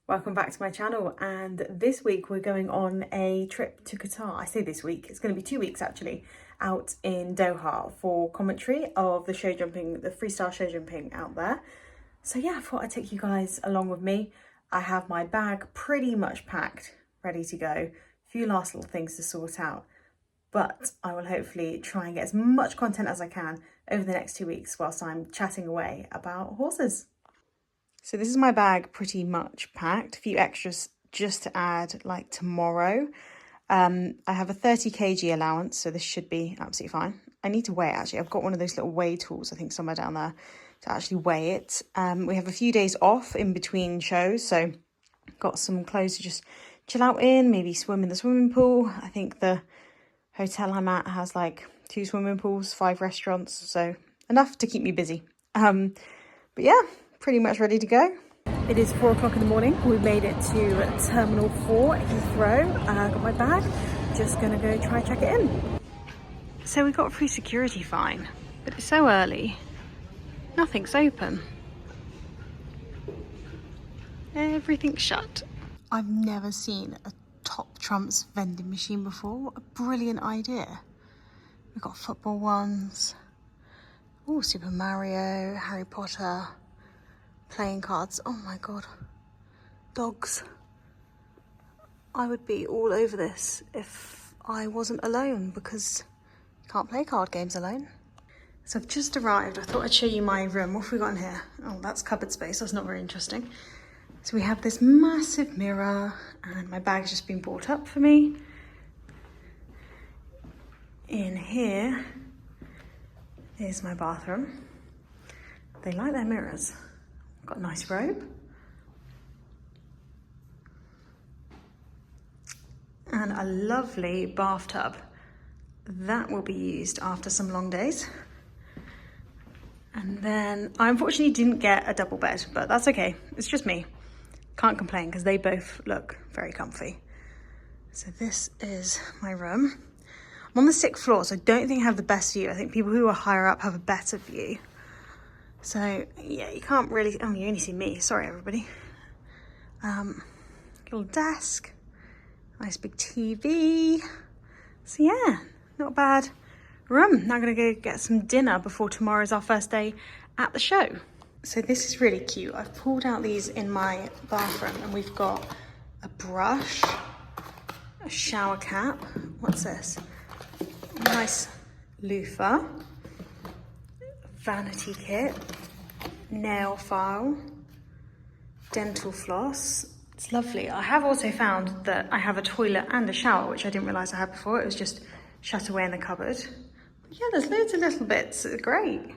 Welcome back to my channel, and this week we're going on a trip to Qatar. I say this week, it's going to be 2 weeks actually, out in Doha for commentary of the show jumping, the freestyle show jumping out there. So yeah, I thought I'd take you guys along with me. I have my bag pretty much packed, ready to go. A few last little things to sort out, but I will hopefully try and get as much content as I can over the next 2 weeks whilst I'm chatting away about horses. So this is my bag pretty much packed, a few extras just to add like tomorrow. I have a 30 kg allowance, so this should be absolutely fine. I need to weigh it actually. I've got one of those little weigh tools, I think somewhere down there, to actually weigh it. We have a few days off in between shows, so got some clothes to just chill out in, maybe swim in the swimming pool. I think the hotel I'm at has like 2 swimming pools, 5 restaurants, so enough to keep me busy. But yeah, pretty much ready to go. It is 4 o'clock in the morning. We made it to Terminal 4 at Heathrow. Got my bag, just gonna go try check it in. So we got a free security fine, but it's so early, nothing's open. Everything's shut. I've never seen a Top Trumps vending machine before. What a brilliant idea. We've got football ones. Oh, Super Mario, Harry Potter. Playing cards. Oh my god. Dogs. I would be all over this if I wasn't alone, because you can't play card games alone. So I've just arrived. I thought I'd show you my room. What have we got in here? Oh, that's cupboard space. That's not very interesting. So we have this massive mirror, and my bag's just been brought up for me. In here is my bathroom. They like their mirrors. Got a nice robe. And a lovely bathtub. That will be used after some long days. And then I unfortunately didn't get a double bed, but that's okay. It's just me. Can't complain because they both look very comfy. So this is my room. I'm on the 6th floor, so I don't think I have the best view. I think people who are higher up have a better view. So yeah, you can't really, oh, you only see me, sorry everybody. Little desk, nice big TV. So yeah, not a bad room. Now I'm gonna go get some dinner before tomorrow's our first day at the show. So this is really cute. I've pulled out these in my bathroom, and we've got a brush, a shower cap. What's this? A nice loofah. Vanity kit, nail file, dental floss. It's lovely. I have also found that I have a toilet and a shower, which I didn't realise I had before. It was just shut away in the cupboard. But yeah, there's loads of little bits. It's great.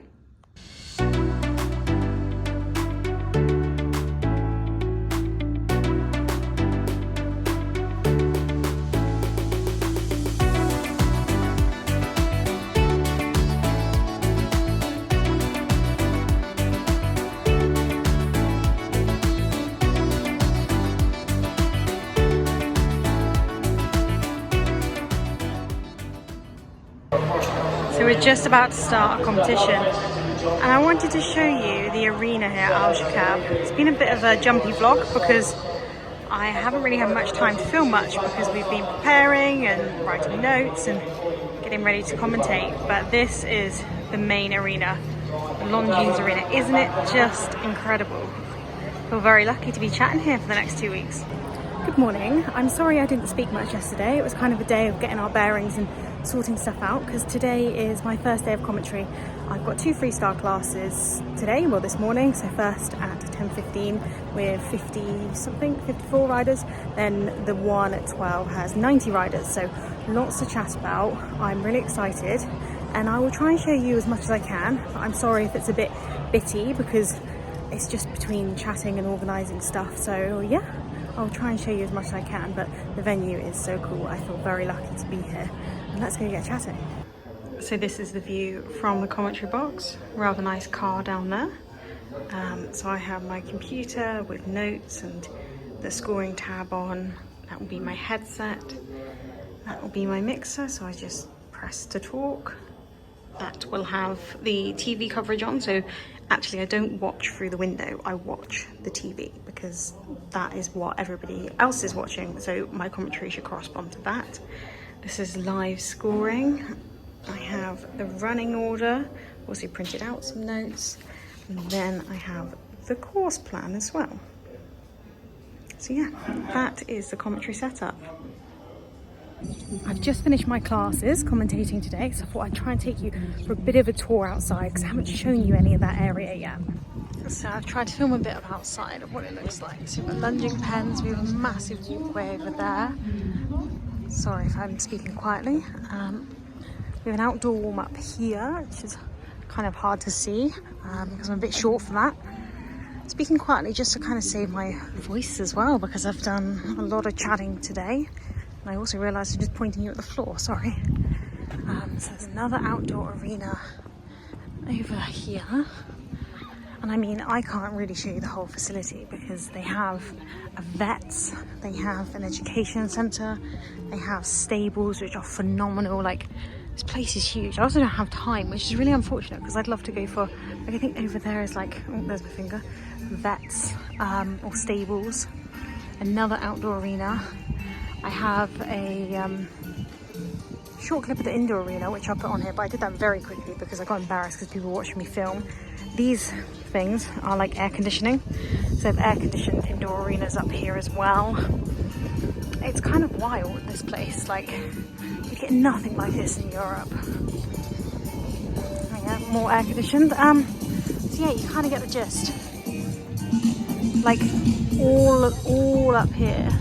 So we're just about to start a competition, and I wanted to show you the arena here at Al Shakab. It's been a bit of a jumpy vlog because I haven't really had much time to film much because we've been preparing and writing notes and getting ready to commentate. But this is the main arena, the Longines Arena. Isn't it just incredible? I feel very lucky to be chatting here for the next 2 weeks. Good morning. I'm sorry I didn't speak much yesterday. It was kind of a day of getting our bearings and sorting stuff out, because today is my first day of commentary. I've got 2 freestyle classes today, well this morning. So first at 10:15 with 54 riders, then the one at 12 has 90 riders, so lots to chat about. I'm really excited, and I will try and show you as much as I can. I'm sorry if it's a bit bitty because it's just between chatting and organising stuff. So yeah, I'll try and show you as much as I can, but the venue is so cool. I feel very lucky to be here. And let's go get chatting. So this is the view from the commentary box. Rather nice car down there. So I have my computer with notes and the scoring tab on. That will be my headset. That will be my mixer, so I just press to talk. That will have the TV coverage on, so actually I don't watch through the window, I watch the TV because that is what everybody else is watching, so my commentary should correspond to that. This is live scoring. I have the running order, also printed out some notes, and then I have the course plan as well. So yeah, that is the commentary setup. I've just finished my classes commentating today, so I thought I'd try and take you for a bit of a tour outside because I haven't shown you any of that area yet. So I've tried to film a bit of outside of what it looks like. So we've got lunging pens, we have a massive walkway over there. Sorry if I'm speaking quietly. We have an outdoor warm up here, which is kind of hard to see because I'm a bit short for that. Speaking quietly just to kind of save my voice as well, because I've done a lot of chatting today. And I also realised I'm just pointing you at the floor, sorry. So there's another outdoor arena over here. And I mean, I can't really show you the whole facility because they have a vet, they have an education centre, they have stables which are phenomenal. Like, this place is huge. I also don't have time, which is really unfortunate because I'd love to go for, like, I think over there is like, oh, there's my finger, vets or stables. Another outdoor arena. I have a short clip of the indoor arena, which I'll put on here, but I did that very quickly because I got embarrassed because people were watching me film. These things are like air conditioning. So they have air conditioned indoor arenas up here as well. It's kind of wild, this place. Like, you get nothing like this in Europe. Oh yeah, more air conditioned. So yeah, you kind of get the gist. Like all up here.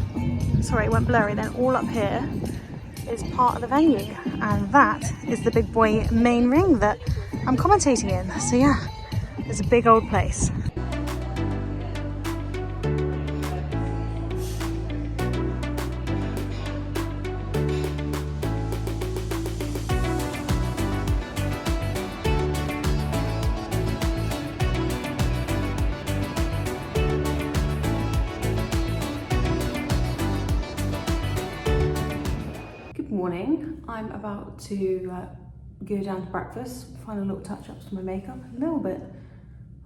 Sorry, it went blurry then. All up here is part of the venue, and that is the big boy main ring that I'm commentating in. So yeah, it's a big old place. Morning. I'm about to go down to breakfast, final little touch-ups to my makeup. A little bit,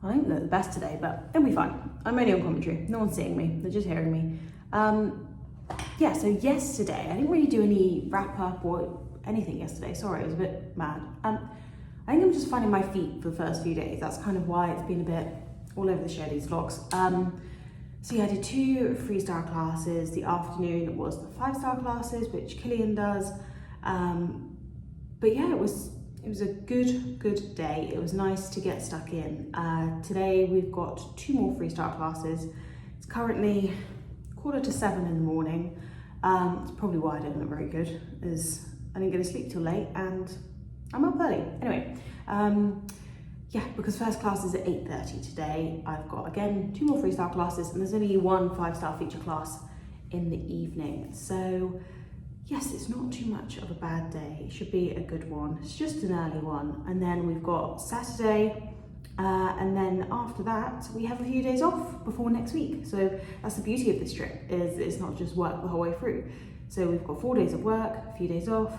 I don't look the best today, but it'll be fine. I'm only on commentary, no one's seeing me, they're just hearing me. Yeah, so yesterday, I didn't really do any wrap-up or anything yesterday, sorry, I was a bit mad. I think I'm just finding my feet for the first few days. That's kind of why it's been a bit all over the show, these vlogs. So yeah, I did 2 freestyle classes. The afternoon was the 5-star classes, which Killian does. But yeah, it was a good day. It was nice to get stuck in. Today we've got 2 more freestyle classes. It's currently 6:45 in the morning. It's probably why I don't look very good, as I didn't get to sleep till late and I'm up early. Anyway, yeah, because first class is at 8:30 today. I've got, again, 2 more freestyle classes, and there's only 1 5-star feature class in the evening. So yes, it's not too much of a bad day. It should be a good one. It's just an early one. And then we've got Saturday, and then after that, we have a few days off before next week. So that's the beauty of this trip, is it's not just work the whole way through. So we've got 4 days of work, a few days off,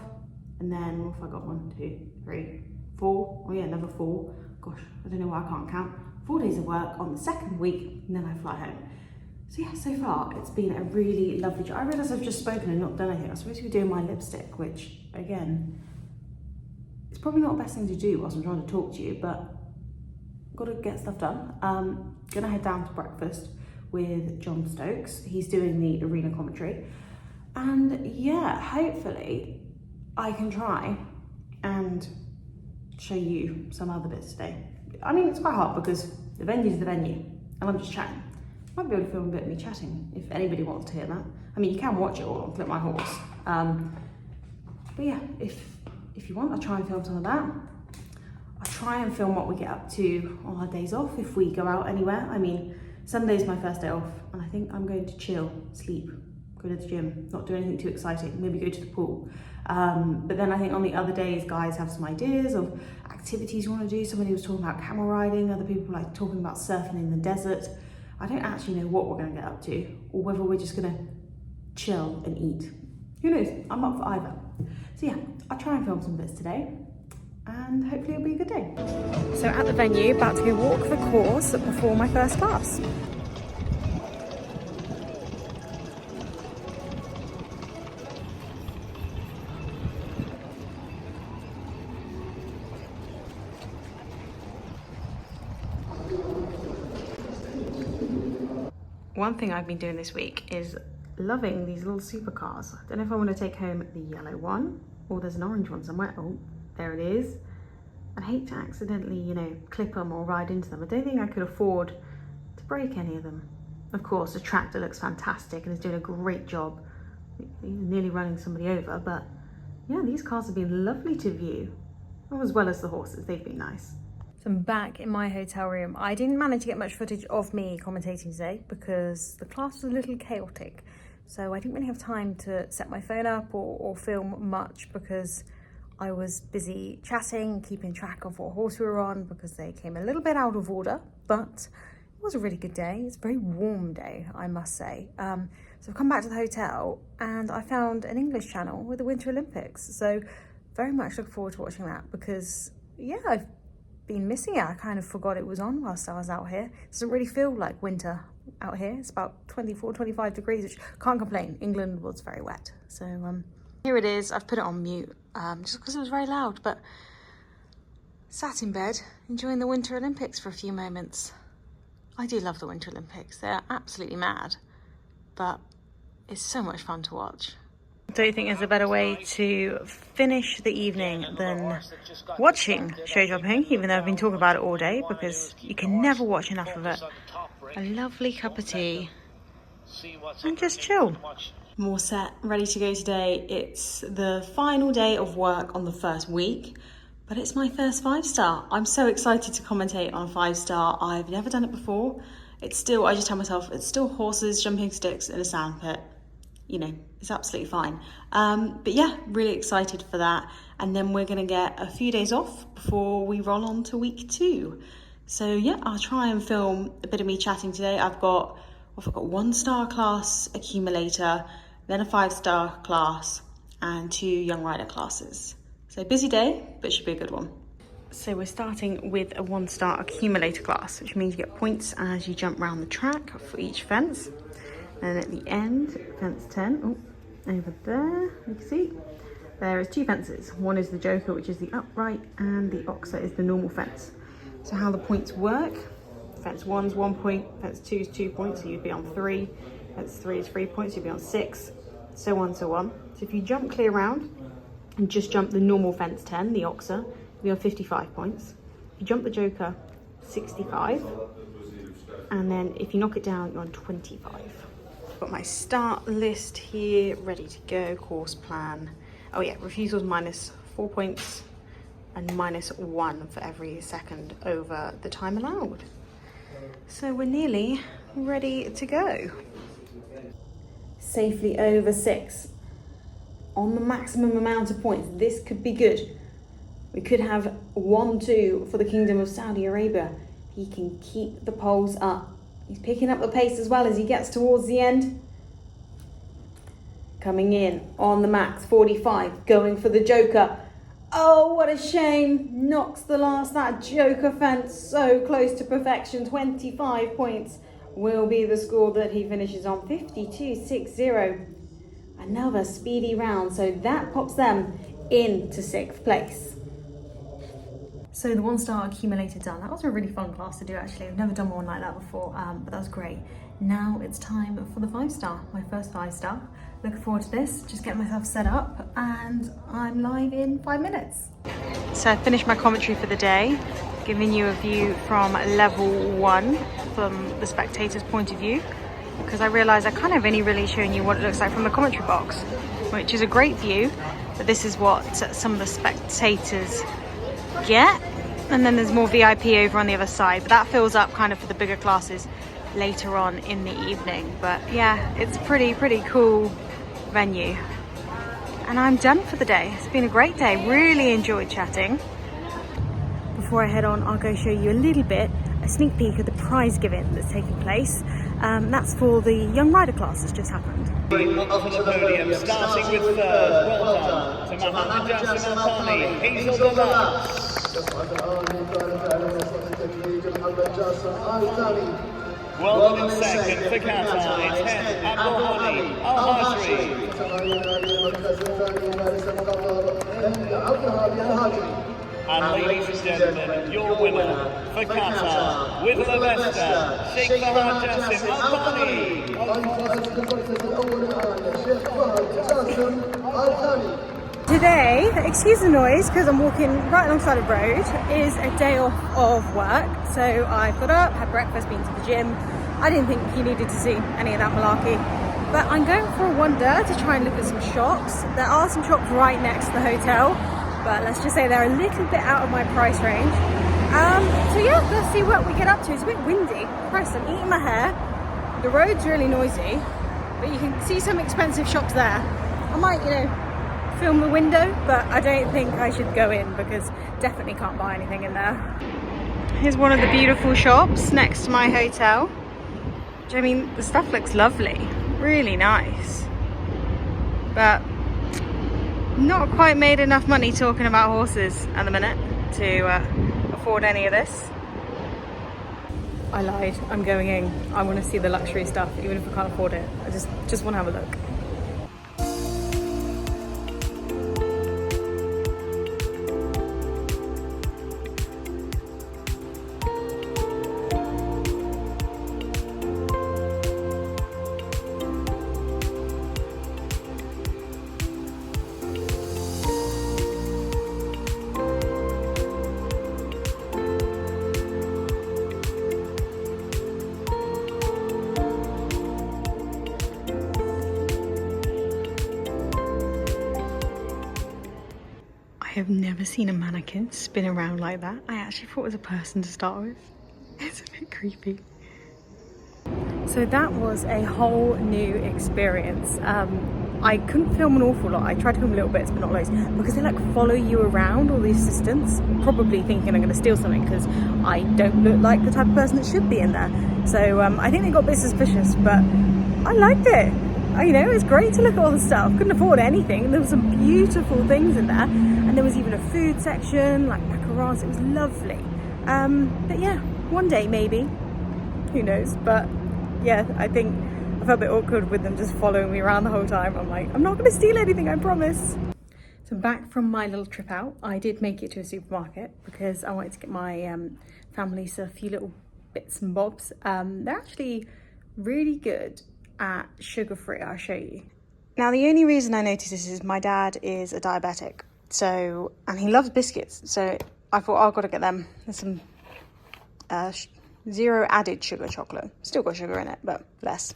and then what have I got? 1, 2, 3, 4. Oh yeah, another 4. Gosh, I don't know why I can't count. 4 days of work on the 2nd week, and then I fly home. So yeah, so far it's been a really lovely trip. I realise I've just spoken and not done anything. I was supposed to be doing my lipstick, which again, it's probably not the best thing to do whilst I'm trying to talk to you, but got to get stuff done. Gonna head down to breakfast with John Stokes. He's doing the arena commentary. And yeah, hopefully I can try and show you some other bits today. I mean, it's quite hard because the venue's the venue and I'm just chatting. Might be able to film a bit of me chatting if anybody wants to hear that. I mean, you can watch it all on Flip My Horse. But yeah, if you want, I'll try and film some of that. I'll try and film what we get up to on our days off if we go out anywhere. I mean, Sunday's my first day off and I think I'm going to chill, sleep, go to the gym, not do anything too exciting, maybe go to the pool. But then I think on the other days, guys have some ideas of activities you want to do. Somebody was talking about camel riding, other people like talking about surfing in the desert. I don't actually know what we're going to get up to, or whether we're just going to chill and eat. Who knows? I'm up for either. So yeah, I'll try and film some bits today, and hopefully it'll be a good day. So at the venue, about to go walk the course before my first class. one thing I've been doing this week is loving these little supercars. I don't know if I want to take home the yellow one, or there's an orange one somewhere. Oh, there it is. I'd hate to accidentally, you know, clip them or ride into them. I don't think I could afford to break any of them. Of course, the tractor looks fantastic and is doing a great job. He's nearly running somebody over, but yeah, these cars have been lovely to view. Oh, as well as the horses, they've been nice. So I'm back in my hotel room. I didn't manage to get much footage of me commentating today because the class was a little chaotic. So I didn't really have time to set my phone up or film much because I was busy chatting, keeping track of what horse we were on because they came a little bit out of order, but it was a really good day. It's a very warm day, I must say. So I've come back to the hotel and I found an English channel with the Winter Olympics. So very much look forward to watching that because, yeah, I've been missing it. I kind of forgot it was on whilst I was out here. It doesn't really feel like winter out here. It's about 24, 25 degrees, which can't complain. England was very wet. So here it is. I've put it on mute just because it was very loud, but sat in bed enjoying the Winter Olympics for a few moments. I do love the Winter Olympics. They're absolutely mad, but it's so much fun to watch. I don't think there's a better way to finish the evening than watching show jumping, even though I've been talking about it all day, because you can never watch enough of it. A lovely cup of tea and just chill. I'm all set, ready to go today. It's the final day of work on the first week, but it's my first 5-star. I'm so excited to commentate on a 5-star. I've never done it before. It's still, I just tell myself, it's still horses, jumping sticks in a sand pit. You know, it's absolutely fine. But yeah, really excited for that. And then we're gonna get a few days off before we roll on to week 2. So yeah, I'll try and film a bit of me chatting today. I've got 1-star class accumulator, then a 5-star class and 2 young rider classes. So busy day, but it should be a good one. So we're starting with a 1-star accumulator class, which means you get points as you jump around the track for each fence. And at the end, fence 10, over there, you can see, there is 2 fences. One is the joker, which is the upright, and the oxer is the normal fence. So how the points work, fence 1's 1 point, fence 2 is 2 points, so you'd be on 3. Fence 3 is 3 points, you'd be on 6, so on, so on. So if you jump clear round and just jump the normal fence 10, the oxer, you'll be on 55 points. If you jump the joker, 65. And then if you knock it down, you're on 25. Got my start list here, ready to go, course plan. Oh yeah, refusals -4 points and -1 for every second over the time allowed. So we're nearly ready to go. Safely over 6 on the maximum amount of points. This could be good. We could have 1-2 for the Kingdom of Saudi Arabia. He can keep the poles up. He's picking up the pace as well as he gets towards the end. Coming in on the max, 45, going for the joker. Oh, what a shame. Knocks that joker fence so close to perfection. 25 points will be the score that he finishes on. 52.60. Another speedy round, so that pops them into 6th place. So the 1-star accumulator done. That was a really fun class to do actually. I've never done one like that before, but that was great. Now it's time for the 5-star, my first 5-star. Looking forward to this, just getting myself set up and I'm live in 5 minutes. So I finished my commentary for the day, giving you a view from level 1 from the spectator's point of view, because I realised I kind of only really showing you what it looks like from the commentary box, which is a great view, but this is what some of the spectators get. And then there's more VIP over on the other side, but that fills up kind of for the bigger classes later on in the evening. But yeah, it's pretty cool venue. And I'm done for the day. It's been a great day, really enjoyed chatting. Before I head on, I'll go show you a little bit, a sneak peek of the prize giving that's taking place. That's for the young rider class that's just happened. Up to the podium, starting with 3rd, well done to Mohammed Jassim Al-Thani, Hazel Deluxe. Well done in 2nd for Qatar, it's Heth Abdulhadi Al-Hajri. And ladies and gentlemen, your winner for Qatar with La Vesta, Sheikh Fahad Jassim Al-Thani. Today, excuse the noise because I'm walking right alongside a road, is a day off of work. So I got up, had breakfast, been to the gym. I didn't think you needed to see any of that malarkey. But I'm going for a wander to try and look at some shops. There are some shops right next to the hotel, but let's just say they're a little bit out of my price range. So yeah, let's see what we get up to. It's a bit windy. Christ, I'm eating my hair. The road's really noisy, but you can see some expensive shops there. I might, film the window, but I don't think I should go in because definitely can't buy anything in there. Here's one of the beautiful shops next to my hotel. Which, I mean, the stuff looks lovely, really nice, but not quite made enough money talking about horses at the minute to afford any of this. I lied, I'm going in. I want to see the luxury stuff, even if I can't afford it. I just want to have a look. I have never seen a mannequin spin around like that. I actually thought it was a person to start with. It's a bit creepy. So that was a whole new experience. I couldn't film an awful lot. I tried to film little bits, but not loads, because they like follow you around, all the assistants, probably thinking I'm going to steal something because I don't look like the type of person that should be in there. So I think they got a bit suspicious, but I liked it. It was great to look at all the stuff. Couldn't afford anything. There were some beautiful things in there, and there was even a food section, like macarons. It was lovely. But yeah, one day maybe. Who knows? But yeah, I think I felt a bit awkward with them just following me around the whole time. I'm like, I'm not going to steal anything, I promise. So back from my little trip out, I did make it to a supermarket because I wanted to get my family a few little bits and bobs. They're actually really good at sugar-free. I'll show you. Now, the only reason I noticed this is my dad is a diabetic, and he loves biscuits, so I thought, I've got to get them. There's some zero added sugar chocolate. Still got sugar in it, but less.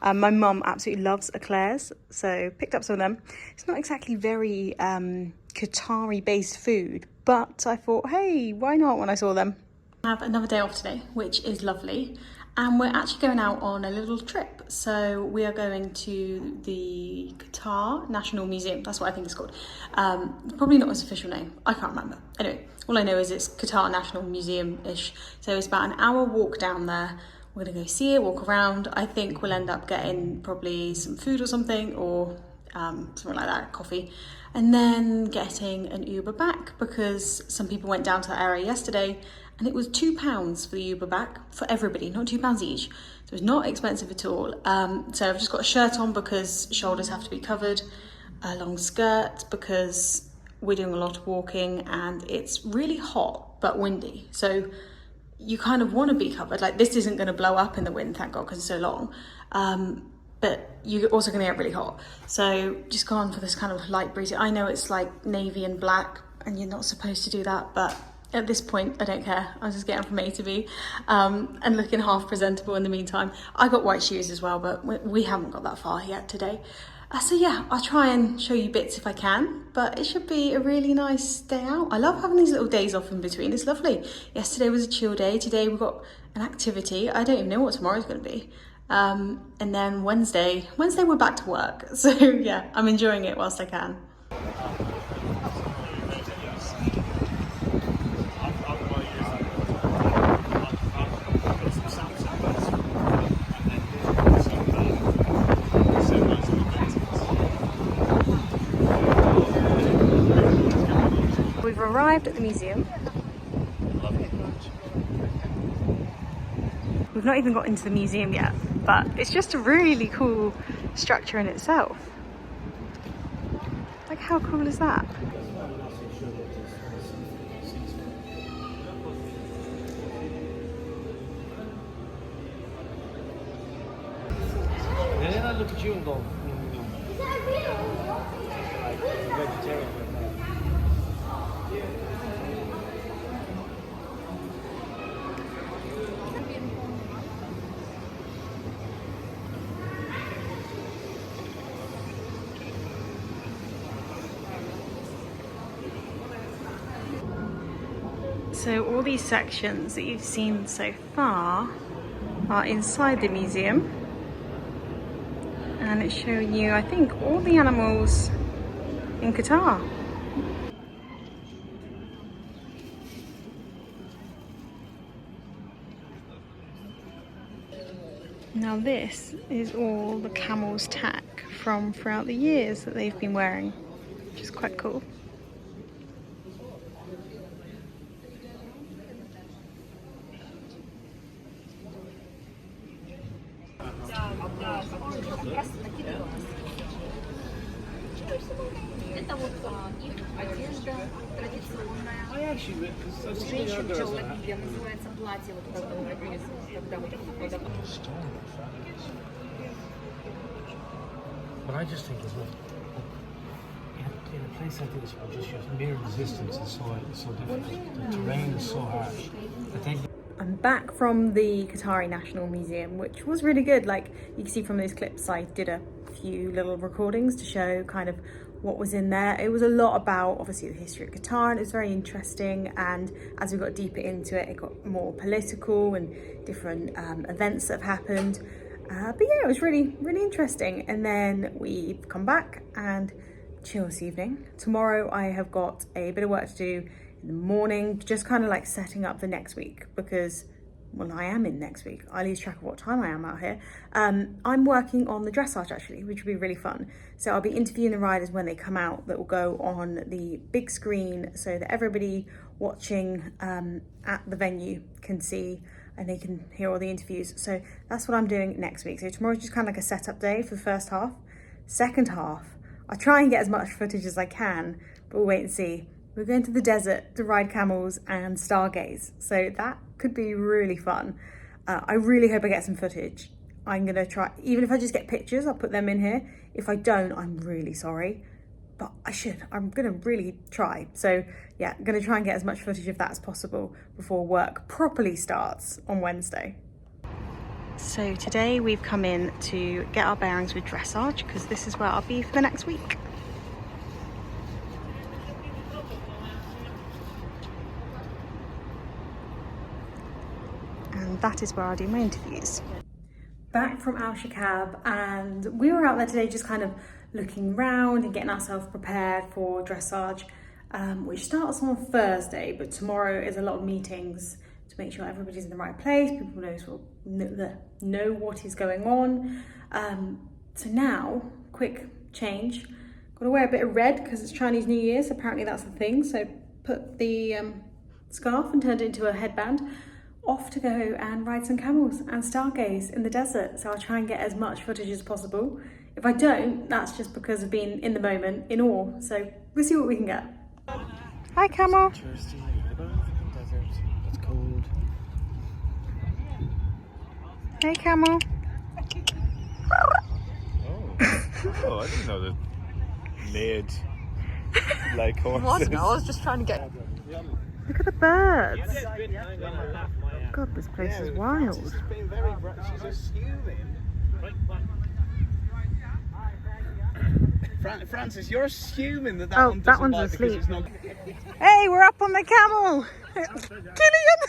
My mum absolutely loves eclairs, so picked up some of them. It's not exactly very Qatari based food, but I thought, hey, why not, when I saw them. I have another day off today, which is lovely. And we're actually going out on a little trip. So we are going to the Qatar National Museum. That's what I think it's called. Probably not its official name. I can't remember. Anyway, all I know is it's Qatar National Museum-ish. So it's about an hour walk down there. We're going to go see it, walk around. I think we'll end up getting probably some food or something, or something like that, coffee. And then getting an Uber back, because some people went down to that area yesterday and it was £2 for the Uber back for everybody, not £2 each. So it's not expensive at all. So I've just got a shirt on because shoulders have to be covered, a long skirt because we're doing a lot of walking and it's really hot but windy. So you kind of want to be covered. Like, this isn't going to blow up in the wind, thank God, because it's so long. But you're also going to get really hot. So just gone for this kind of light breezy. I know it's like navy and black and you're not supposed to do that, but at this point, I don't care. I'm just getting from A to B and looking half presentable in the meantime. I got white shoes as well, but we haven't got that far yet today. So yeah, I'll try and show you bits if I can, but it should be a really nice day out. I love having these little days off in between. It's lovely. Yesterday was a chill day. Today we've got an activity. I don't even know what tomorrow's going to be. And then Wednesday we're back to work. So yeah, I'm enjoying it whilst I can. We've arrived at the museum. We've not even got into the museum yet, but it's just a really cool structure in itself. Like, how cool is that? look at you and go, vegetarian. So all these sections that you've seen so far are inside the museum, and it's showing you, I think, all the animals in Qatar. Now this is all the camel's tack from throughout the years that they've been wearing, which is quite cool. But I just think as well, in a place like this, where just your mere existence is so difficult, the terrain is so harsh. I'm back from the Qatari National Museum, which was really good. Like you can see from those clips, I did a few little recordings to show kind of what was in there. It was a lot about obviously the history of Qatar, and it was very interesting, and as we got deeper into it, it got more political and different events that have happened. But yeah, it was really interesting. And then we've come back and chill this evening. Tomorrow I have got a bit of work to do in the morning, just kind of like setting up the next week, because well, I am in next week. I lose track of what time I am out here. I'm working on the dressage actually, which will be really fun. So I'll be interviewing the riders when they come out, that will go on the big screen so that everybody watching at the venue can see and they can hear all the interviews. So that's what I'm doing next week. So tomorrow's just kind of like a setup day for the first half. Second half, I'll try and get as much footage as I can, but we'll wait and see. We're going to the desert to ride camels and stargaze, so that could be really fun. I really hope I get some footage. I'm gonna try, even if I just get pictures, I'll put them in here. If I don't, I'm really sorry, but I should. I'm gonna really try. So yeah, I'm gonna try and get as much footage of that as possible before work properly starts on Wednesday. So today we've come in to get our bearings with dressage, because this is where I'll be for the next week. And that is where I do my interviews. Back from Al Shakab, and we were out there today just kind of looking around and getting ourselves prepared for dressage, which starts on Thursday, but tomorrow is a lot of meetings to make sure everybody's in the right place, people know what is going on. So now, quick change. Got to wear a bit of red because it's Chinese New Year, so apparently that's the thing. So put the scarf and turned it into a headband. Off to go and ride some camels and stargaze in the desert. So I'll try and get as much footage as possible. If I don't, that's just because of being in the moment, in awe. So we'll see what we can get. Hi, camel. Interesting. Desert. It's cold. Hey, camel. Oh, I didn't know that made like horses. Wasn't. I was just trying to get. Look at the birds. God, this place is wild. She's being very she's assuming. Francis, you're assuming that Oh, one that doesn't one's bite because asleep. it's not. Hey, we're up on the camel. Killian.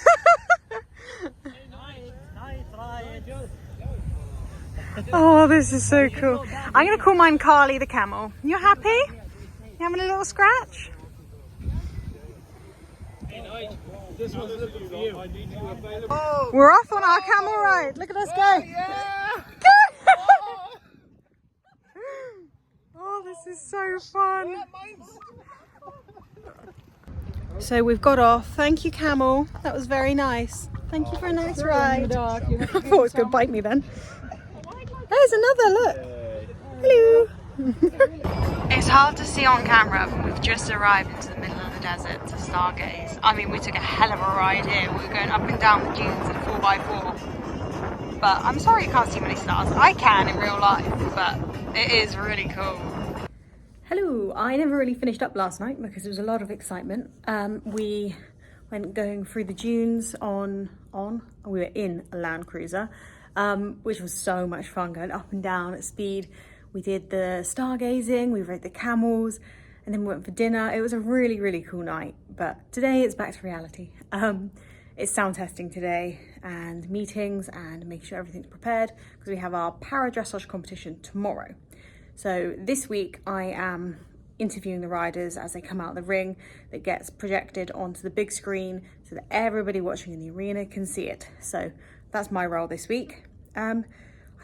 Oh, this is so cool. I'm going to call mine Carly the camel. You happy? You having a little scratch? This one's looking for you. We're off on our camel ride. Look at us go. Oh, this is so fun. So we've got off. Thank you, camel. That was very nice. Thank you for a nice ride. I thought it was going to bite me then. There's another, look. Hello. It's hard to see on camera, but we've just arrived into the middle of the desert to stargaze. I mean, we took a hell of a ride here. We were going up and down the dunes in 4x4. but I'm sorry you can't see many stars. I can in real life, but it is really cool. Hello, I never really finished up last night because there was a lot of excitement. We went going through the dunes we were in a Land Cruiser, which was so much fun, going up and down at speed. We did the stargazing, we rode the camels, and then we went for dinner. It was a really, really cool night, but today it's back to reality. It's sound testing today and meetings and making sure everything's prepared because we have our para dressage competition tomorrow. So this week I am interviewing the riders as they come out of the ring. That gets projected onto the big screen so that everybody watching in the arena can see it. So that's my role this week. I've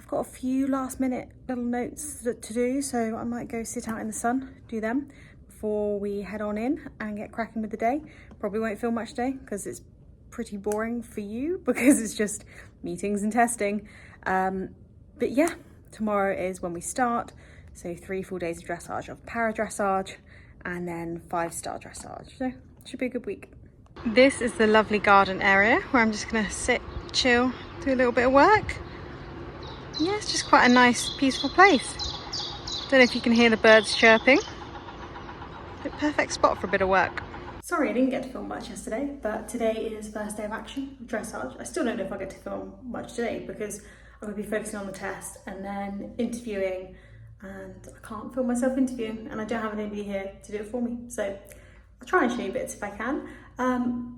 got a few last minute little notes to do, so I might go sit out in the sun, do them before we head on in and get cracking with the day. Probably won't film much today because it's pretty boring for you because it's just meetings and testing. But yeah, tomorrow is when we start. So 3 full days of dressage, of para dressage, and then 5-star dressage. So it should be a good week. This is the lovely garden area where I'm just gonna sit, chill, do a little bit of work. Yeah, it's just quite a nice, peaceful place. Don't know if you can hear the birds chirping. The perfect spot for a bit of work. Sorry I didn't get to film much yesterday, but today is first day of action, dressage. I still don't know if I get to film much today because I'm gonna be focusing on the test and then interviewing, and I can't film myself interviewing and I don't have anybody here to do it for me. So I'll try and show you bits if I can.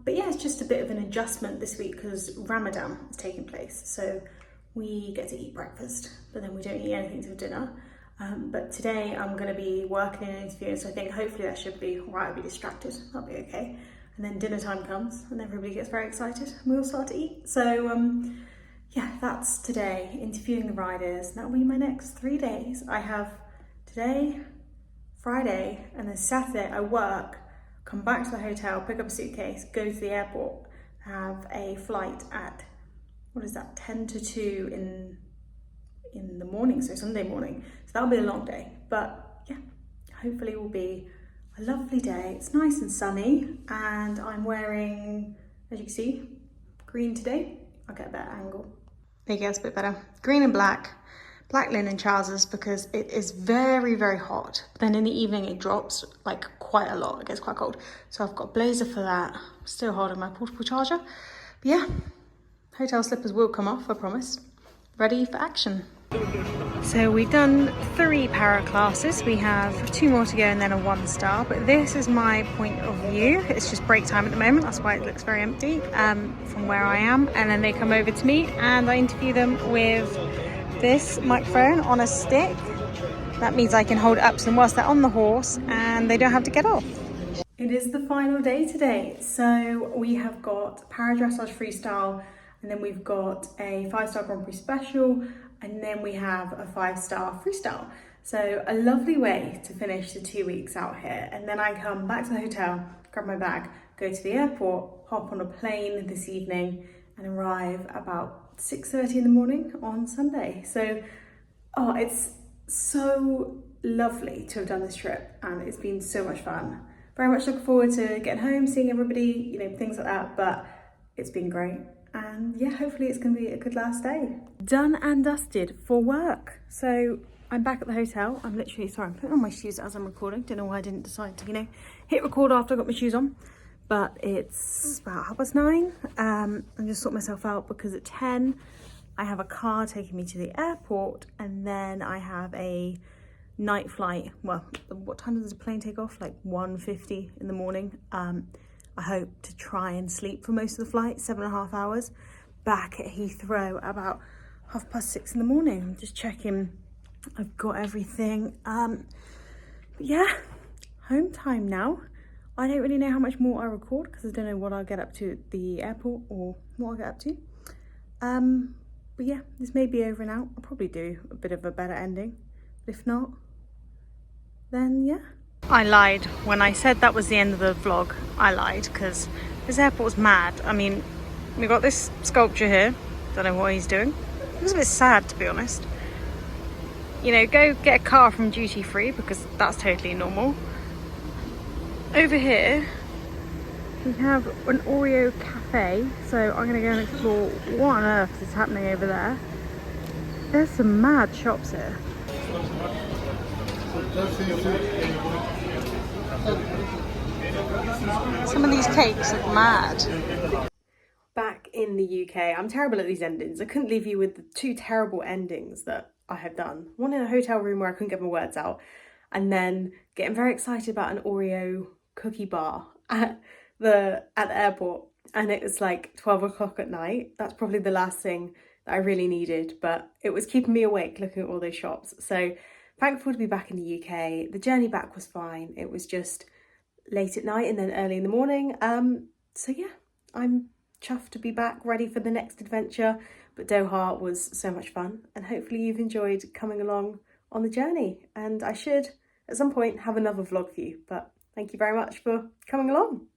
But yeah, it's just a bit of an adjustment this week because Ramadan is taking place. So we get to eat breakfast, but then we don't eat anything till dinner. But today I'm going to be working and interviewing, so I think hopefully that should be all right. I'll be distracted, that'll be okay. And then dinner time comes and everybody gets very excited and we all start to eat. So yeah, that's today, interviewing the riders. That'll be my next 3 days. I have today, Friday, and then Saturday I work, come back to the hotel, pick up a suitcase, go to the airport, have a flight at, 10 to 2 in the morning, so Sunday morning. So that'll be a long day, but yeah, hopefully it will be a lovely day. It's nice and sunny, and I'm wearing, as you can see, green today. I'll get a better angle. There you go, it's a bit better. Green and black linen trousers because it is very, very hot. But then in the evening it drops like quite a lot, it gets quite cold. So I've got a blazer for that. Still holding my portable charger. But yeah, hotel slippers will come off, I promise. Ready for action. So we've done 3 para classes. We have 2 more to go and then a 1-star. But this is my point of view. It's just break time at the moment. That's why it looks very empty from where I am. And then they come over to me and I interview them with this microphone on a stick. That means I can hold it up to them whilst they're on the horse and they don't have to get off. It is the final day today. So we have got para dressage freestyle, and then we've got a 5-star Grand Prix special, and then we have a 5-star freestyle. So a lovely way to finish the 2 weeks out here. And then I come back to the hotel, grab my bag, go to the airport, hop on a plane this evening and arrive about 6:30 in the morning on Sunday. So, it's so lovely to have done this trip and it's been so much fun. Very much looking forward to getting home, seeing everybody, things like that, but it's been great. And yeah, hopefully it's going to be a good last day. Done and dusted for work. So I'm back at the hotel. I'm putting on my shoes as I'm recording. Don't know why I didn't decide to, hit record after I got my shoes on. But it's about 9:30. I'm just sorting myself out because at 10, I have a car taking me to the airport and then I have a night flight. Well, what time does the plane take off? Like 1:50 in the morning. I hope to try and sleep for most of the flight, 7.5 hours. Back at Heathrow about 6:30 in the morning. I'm just checking I've got everything. But yeah, home time now. I don't really know how much more I record because I don't know what I'll get up to at the airport or what I'll get up to. But yeah, this may be over and out. I'll probably do a bit of a better ending. But if not, then yeah. I lied when I said that was the end of the vlog. I lied because this airport's mad. I mean, we got this sculpture here. Don't know what he's doing. It was a bit sad, to be honest. Go get a car from duty free because that's totally normal. Over here, we have an Oreo cafe. So I'm gonna go and explore what on earth is happening over there. There's some mad shops here. Some of these cakes look mad. Back in the UK, I'm terrible at these endings. I couldn't leave you with the two terrible endings that I have done. One in a hotel room where I couldn't get my words out, and then getting very excited about an Oreo cookie bar at the airport, and it was like 12 o'clock at night. That's probably the last thing that I really needed, but it was keeping me awake looking at all those shops. So thankful to be back in the UK. The journey back was fine. It was just late at night and then early in the morning. So yeah, I'm chuffed to be back, ready for the next adventure. But Doha was so much fun, and hopefully you've enjoyed coming along on the journey. And I should at some point have another vlog for you, but thank you very much for coming along.